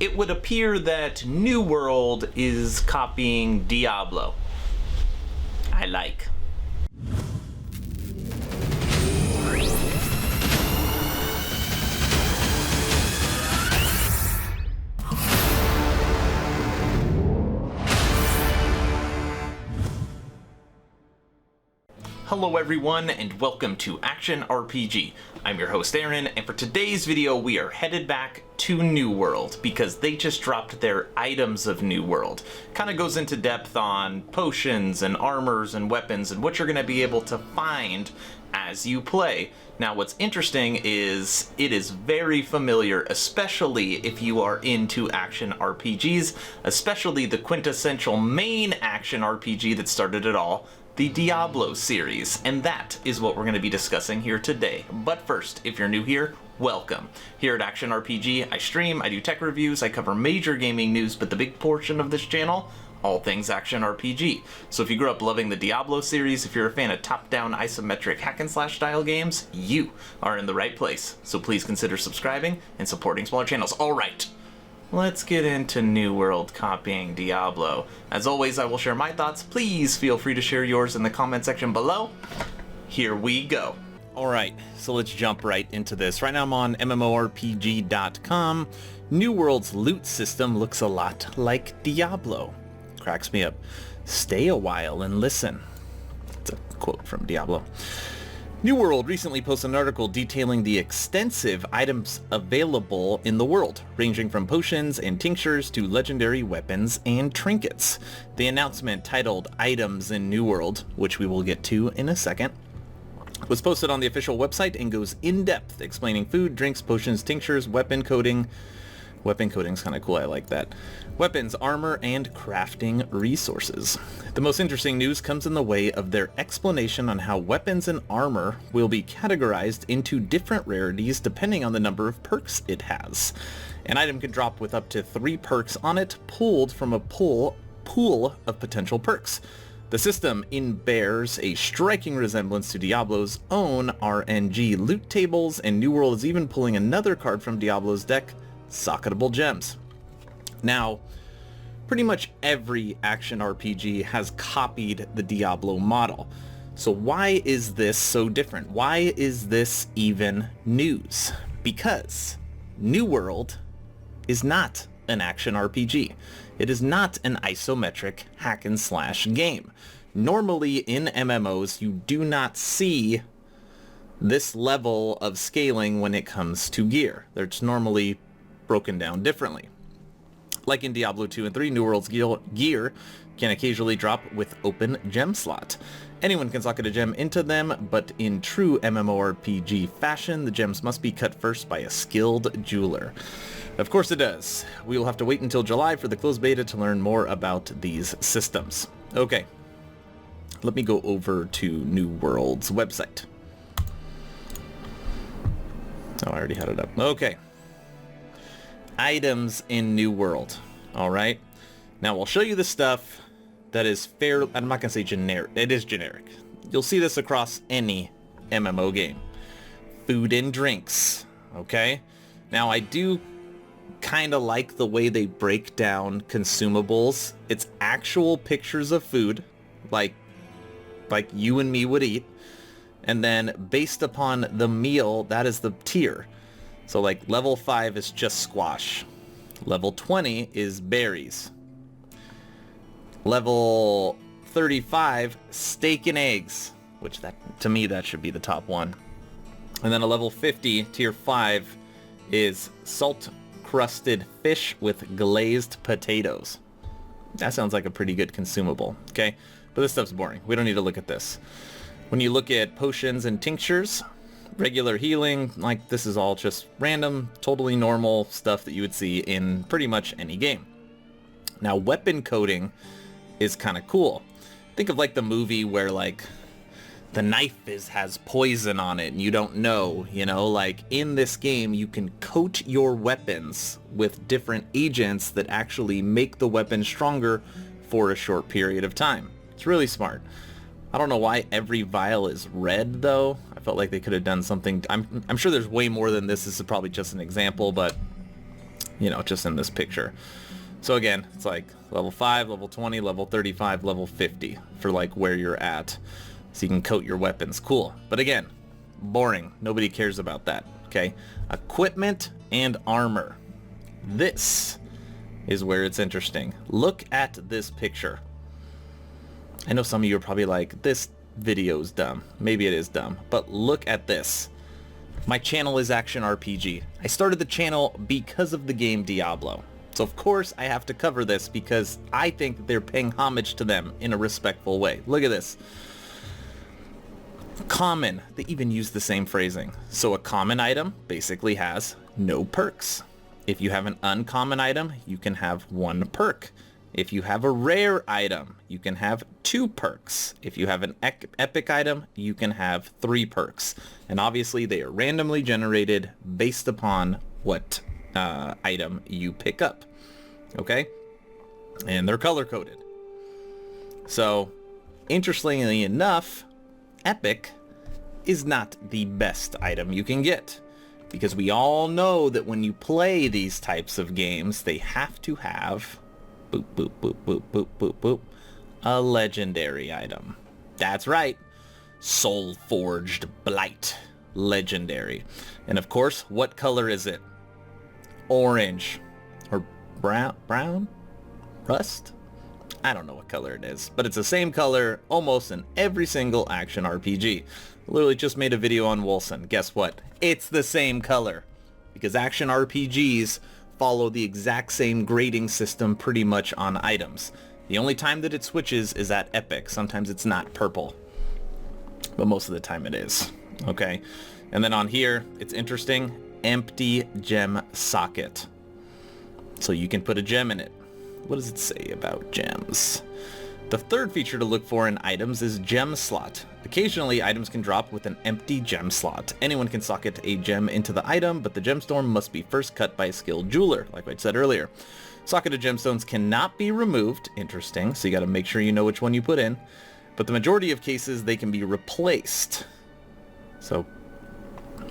it would appear that New World is copying Diablo. I like. Hello everyone, and welcome to Action RPG. I'm your host Aaron, and for today's video we are headed back to New World because they just dropped their Items of New World. Kind of goes into depth on potions and armors and weapons and what you're going to be able to find as you play. Now what's interesting is it is very familiar, especially if you are into action RPGs, especially the quintessential main action RPG that started it all, the Diablo series, and that is what we're going to be discussing here today. But first, if you're new here, welcome. Here at Action RPG, I stream, I do tech reviews, I cover major gaming news, but the big portion of this channel, all things Action RPG. So if you grew up loving the Diablo series, if you're a fan of top-down isometric hack-and-slash style games, you are in the right place. So please consider subscribing and supporting smaller channels. All right. Let's get into New World copying Diablo. As always, I will share my thoughts. Please feel free to share yours in the comment section below. Here we go. Alright, so let's jump right into this. Right now I'm on MMORPG.com. New World's loot system looks a lot like Diablo. Cracks me up. Stay a while and listen. It's a quote from Diablo. New World recently posted an article detailing the extensive items available in the world, ranging from potions and tinctures to legendary weapons and trinkets. The announcement, titled Items in New World, which we will get to in a second, was posted on the official website and goes in-depth, explaining food, drinks, potions, tinctures, weapon coding. Weapon coding's kind of cool, I like that. Weapons, armor, and crafting resources. The most interesting news comes in the way of their explanation on how weapons and armor will be categorized into different rarities depending on the number of perks it has. An item can drop with up to 3 perks on it, pulled from a pool of potential perks. The system bears a striking resemblance to Diablo's own RNG loot tables, and New World is even pulling another card from Diablo's deck, Socketable Gems. Now, pretty much every action RPG has copied the Diablo model. So why is this so different? Why is this even news? Because New World is not an action RPG. It is not an isometric hack and slash game. Normally in MMOs, you do not see this level of scaling when it comes to gear. It's normally broken down differently. Like in Diablo 2 and 3, New World's gear can occasionally drop with open gem slot. Anyone can socket a gem into them, but in true MMORPG fashion, the gems must be cut first by a skilled jeweler. Of course it does. We will have to wait until July for the closed beta to learn more about these systems. Okay, let me go over to New World's website. Oh, I already had it up. Okay. Items in New World. Alright. Now I'll show you the stuff that is fair. I'm not going to say generic. It is generic. You'll see this across any MMO game. Food and drinks. Okay. Now I do kind of like the way they break down consumables. It's actual pictures of food like you and me would eat. And then based upon the meal, that is the tier. So like level 5 is just squash. Level 20 is berries. Level 35, steak and eggs, which to me that should be the top one. And then a level 50, tier 5, is salt crusted fish with glazed potatoes. That sounds like a pretty good consumable, okay? But this stuff's boring. We don't need to look at this. When you look at potions and tinctures, regular healing, like this is all just random, totally normal stuff that you would see in pretty much any game. Now weapon coding is kind of cool. Think of like the movie where like the knife has poison on it and you don't know, you know, like in this game you can coat your weapons with different agents that actually make the weapon stronger for a short period of time. It's really smart. I don't know why every vial is red though. I felt like they could have done something. I'm sure there's way more than this. This is probably just an example, but you know, just in this picture. So again, it's like level 5, level 20, level 35, level 50 for like where you're at. So you can coat your weapons. Cool. But again, boring. Nobody cares about that. Okay. Equipment and armor. This is where it's interesting. Look at this picture. I know some of you are probably like, this video's dumb. Maybe it is dumb, but look at this. My channel is Action RPG. I started the channel because of the game Diablo. So of course I have to cover this because I think that they're paying homage to them in a respectful way. Look at this. Common. They even use the same phrasing. So a common item basically has no perks. If you have an uncommon item, you can have 1 perk. If you have a rare item, you can have 2 perks. If you have an epic item, you can have 3 perks. And obviously they are randomly generated based upon what item you pick up. Okay? And they're color coded. So, interestingly enough, epic is not the best item you can get. Because we all know that when you play these types of games, they have to have boop, boop, boop, boop, boop, boop, boop, a legendary item. That's right. Soul Forged Blight. Legendary. And of course, what color is it? Orange. Or brown? Rust? I don't know what color it is, but it's the same color almost in every single action RPG. Literally just made a video on Wolcen. Guess what? It's the same color. Because action RPGs follow the exact same grading system pretty much on items. The only time that it switches is at epic. Sometimes it's not purple, but most of the time it is. Okay? And then on here, it's interesting. Empty gem socket. So you can put a gem in it. What does it say about gems? The third feature to look for in items is gem slot. Occasionally, items can drop with an empty gem slot. Anyone can socket a gem into the item, but the gemstone must be first cut by a skilled jeweler, like I said earlier. Socketed gemstones cannot be removed. Interesting, so you gotta make sure you know which one you put in. But the majority of cases, they can be replaced. So,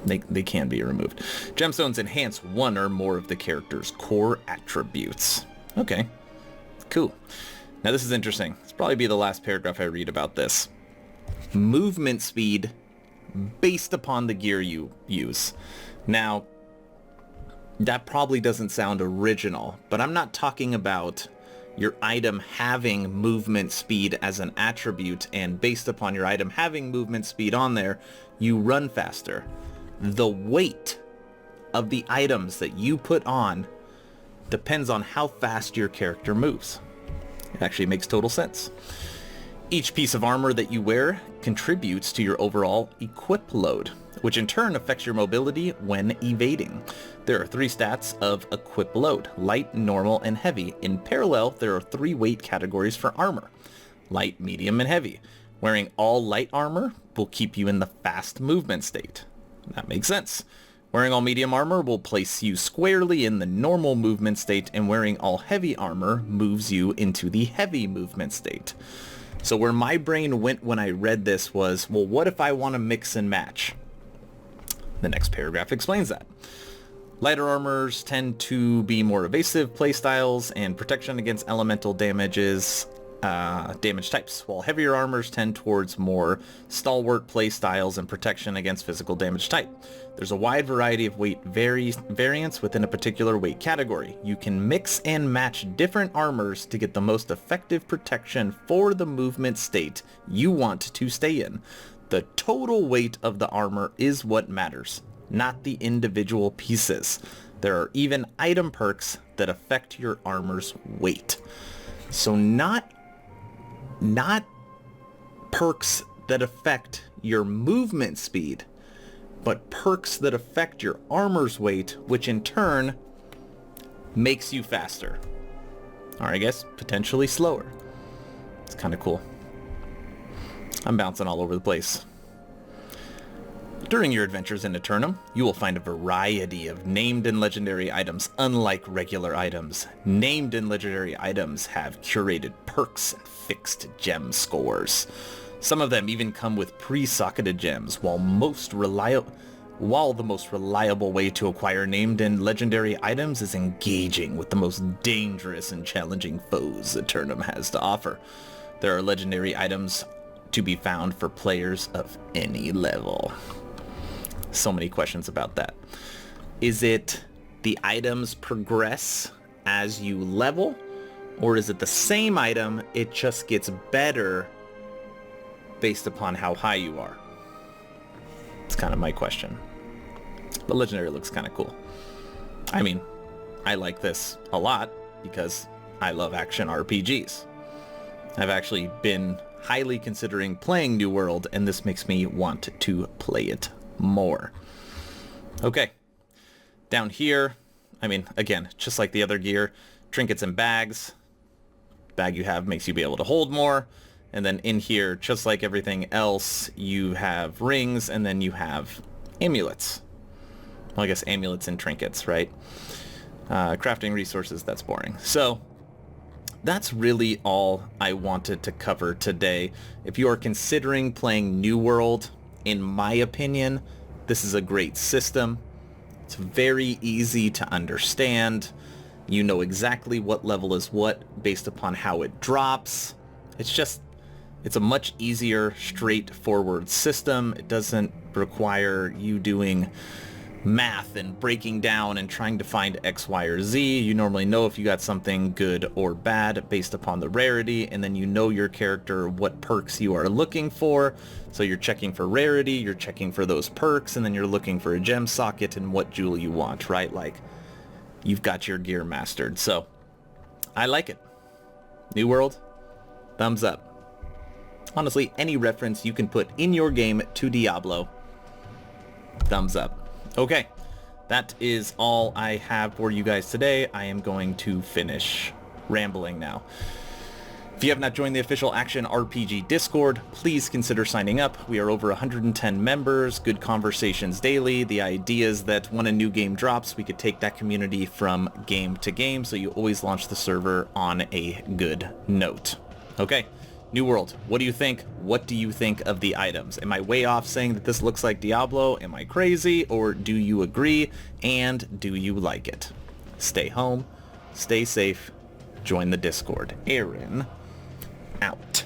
they can be removed. Gemstones enhance one or more of the character's core attributes. Okay, cool. Now this is interesting. This will probably be the last paragraph I read about this. Movement speed based upon the gear you use. Now, that probably doesn't sound original, but I'm not talking about your item having movement speed as an attribute, and based upon your item having movement speed on there, you run faster. The weight of the items that you put on depends on how fast your character moves. It actually makes total sense. Each piece of armor that you wear contributes to your overall equip load, which in turn affects your mobility when evading. There are 3 stats of equip load: light, normal, and heavy. In parallel, there are 3 weight categories for armor: light, medium, and heavy. Wearing all light armor will keep you in the fast movement state. That makes sense. Wearing all medium armor will place you squarely in the normal movement state, and wearing all heavy armor moves you into the heavy movement state. So where my brain went when I read this was, well, what if I want to mix and match? The next paragraph explains that. Lighter armors tend to be more evasive playstyles and protection against elemental damages, damage types, while heavier armors tend towards more stalwart playstyles and protection against physical damage type. There's a wide variety of weight variants within a particular weight category. You can mix and match different armors to get the most effective protection for the movement state you want to stay in. The total weight of the armor is what matters, not the individual pieces. There are even item perks that affect your armor's weight. So not perks that affect your movement speed, but perks that affect your armor's weight, which in turn makes you faster. Or I guess potentially slower. It's kind of cool. I'm bouncing all over the place. During your adventures in Eternum, you will find a variety of named and legendary items. Unlike regular items, named and legendary items have curated perks and fixed gem scores. Some of them even come with pre-socketed gems, while most while the most reliable way to acquire named and legendary items is engaging with the most dangerous and challenging foes Eternum has to offer. There are legendary items to be found for players of any level. So many questions about that. Is it the items progress as you level, or is it the same item, it just gets better based upon how high you are? It's kind of my question. But legendary looks kind of cool. I mean, I like this a lot because I love action RPGs. I've actually been highly considering playing New World, and this makes me want to play it more. Okay. Down here, I mean, again, just like the other gear, trinkets and bags. Bag you have makes you be able to hold more. And then in here, just like everything else, you have rings, and then you have amulets. Well, I guess amulets and trinkets, right? Crafting resources, that's boring. So that's really all I wanted to cover today. If you are considering playing New World, in my opinion, this is a great system. It's very easy to understand. You know exactly what level is what based upon how it drops. It's a much easier, straightforward system. It doesn't require you doing math and breaking down and trying to find X, Y, or Z. You normally know if you got something good or bad based upon the rarity, and then you know your character, what perks you are looking for. So you're checking for rarity, you're checking for those perks, and then you're looking for a gem socket and what jewel you want, right? Like, you've got your gear mastered. So I like it. New World, thumbs up. Honestly, any reference you can put in your game to Diablo, thumbs up. Okay, that is all I have for you guys today. I am going to finish rambling now. If you have not joined the official Action RPG Discord, please consider signing up. We are over 110 members, good conversations daily. The idea is that when a new game drops, we could take that community from game to game, so you always launch the server on a good note. Okay. New World, what do you think? What do you think of the items? Am I way off saying that this looks like Diablo? Am I crazy? Or do you agree? And do you like it? Stay home, stay safe, join the Discord. Aaron, out.